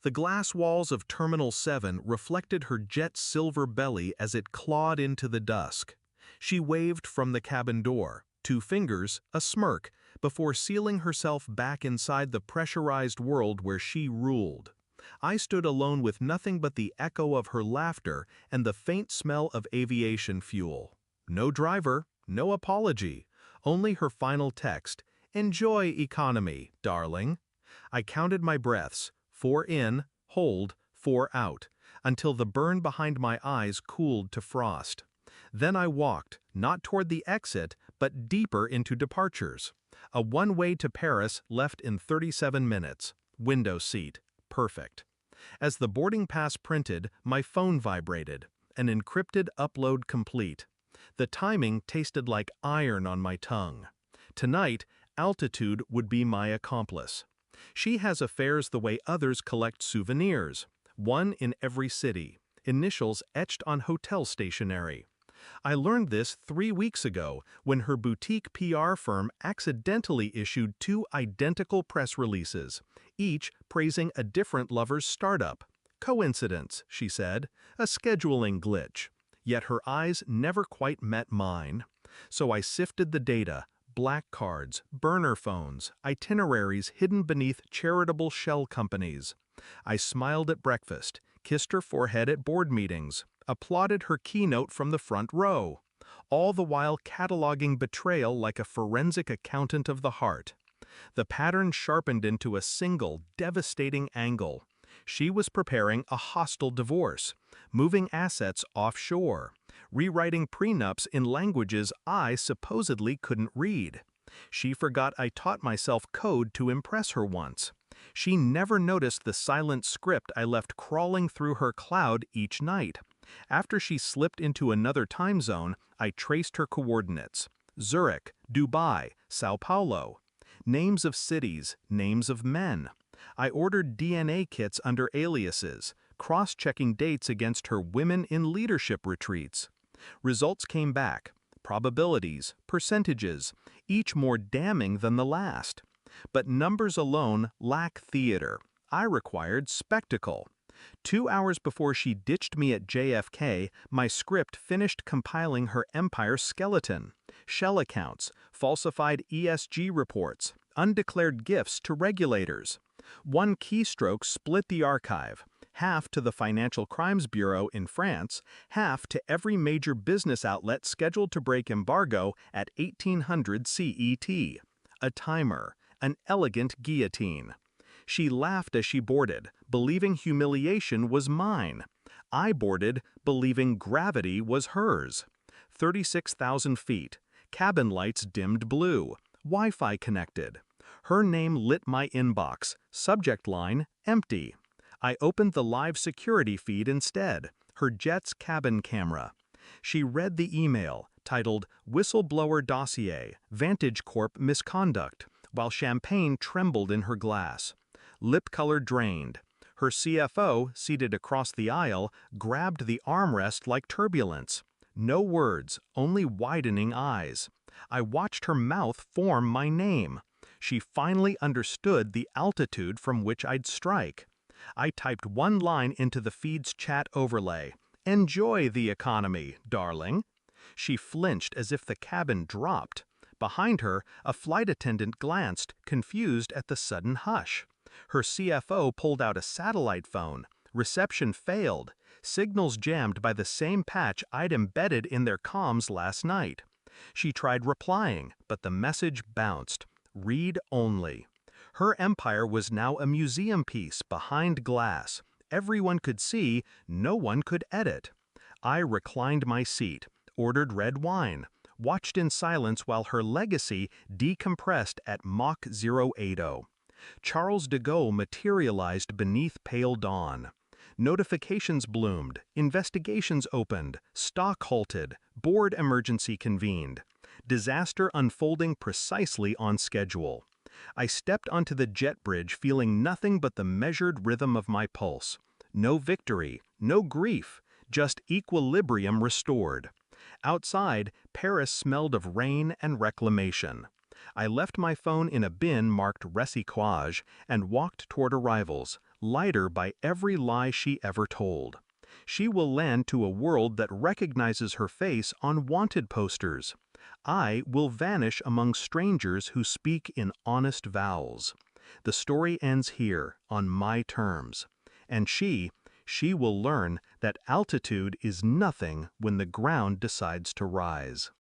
The glass walls of Terminal 7 reflected her jet silver belly as it clawed into the dusk. She waved from the cabin door, 2 fingers, a smirk, before sealing herself back inside the pressurized world where she ruled. I stood alone with nothing but the echo of her laughter and the faint smell of aviation fuel. No driver, no apology, only her final text, "Enjoy economy, darling." I counted my breaths, 4 in, hold, 4 out, until the burn behind my eyes cooled to frost. Then I walked, not toward the exit, but deeper into departures. A one-way to Paris left in 37 minutes. Window seat. Perfect. As the boarding pass printed, my phone vibrated. An encrypted upload complete. The timing tasted like iron on my tongue. Tonight, altitude would be my accomplice. She has affairs the way others collect souvenirs. One in every city. Initials etched on hotel stationery. I learned this 3 weeks ago when her boutique PR firm accidentally issued 2 identical press releases, each praising a different lover's startup. Coincidence, she said, a scheduling glitch. Yet her eyes never quite met mine. So I sifted the data, black cards, burner phones, itineraries hidden beneath charitable shell companies. I smiled at breakfast, kissed her forehead at board meetings, applauded her keynote from the front row, all the while cataloging betrayal like a forensic accountant of the heart. The pattern sharpened into a single, devastating angle. She was preparing a hostile divorce, moving assets offshore, rewriting prenups in languages I supposedly couldn't read. She forgot I taught myself code to impress her once. She never noticed the silent script I left crawling through her cloud each night. After she slipped into another time zone, I traced her coordinates. Zurich, Dubai, Sao Paulo. Names of cities, names of men. I ordered DNA kits under aliases, cross-checking dates against her women in leadership retreats. Results came back. Probabilities, percentages, each more damning than the last. But numbers alone lack theater. I required spectacle. 2 hours before she ditched me at JFK, my script finished compiling her empire skeleton. Shell accounts, falsified ESG reports, undeclared gifts to regulators. One keystroke split the archive, half to the Financial Crimes Bureau in France, half to every major business outlet scheduled to break embargo at 1800 CET. A timer, an elegant guillotine. She laughed as she boarded, believing humiliation was mine. I boarded, believing gravity was hers. 36,000 feet, cabin lights dimmed blue, Wi-Fi connected. Her name lit my inbox, subject line, empty. I opened the live security feed instead, her jet's cabin camera. She read the email, titled Whistleblower Dossier, Vantage Corp Misconduct, while champagne trembled in her glass. Lip color drained. Her CFO, seated across the aisle, grabbed the armrest like turbulence. No words, only widening eyes. I watched her mouth form my name. She finally understood the altitude from which I'd strike. I typed one line into the feed's chat overlay. Enjoy the economy, darling. She flinched as if the cabin dropped. Behind her, a flight attendant glanced, confused at the sudden hush. Her CFO pulled out a satellite phone. Reception failed. Signals jammed by the same patch I'd embedded in their comms last night. She tried replying, but the message bounced. Read only. Her empire was now a museum piece behind glass. Everyone could see, no one could edit. I reclined my seat, ordered red wine, watched in silence while her legacy decompressed at Mach 080. Charles de Gaulle materialized beneath pale dawn. Notifications bloomed, investigations opened, stock halted, board emergency convened. Disaster unfolding precisely on schedule. I stepped onto the jet bridge feeling nothing but the measured rhythm of my pulse. No victory, no grief, just equilibrium restored. Outside, Paris smelled of rain and reclamation. I left my phone in a bin marked recyclage and walked toward arrivals, lighter by every lie she ever told. She will land to a world that recognizes her face on wanted posters. I will vanish among strangers who speak in honest vowels. The story ends here, on my terms. And she will learn that altitude is nothing when the ground decides to rise.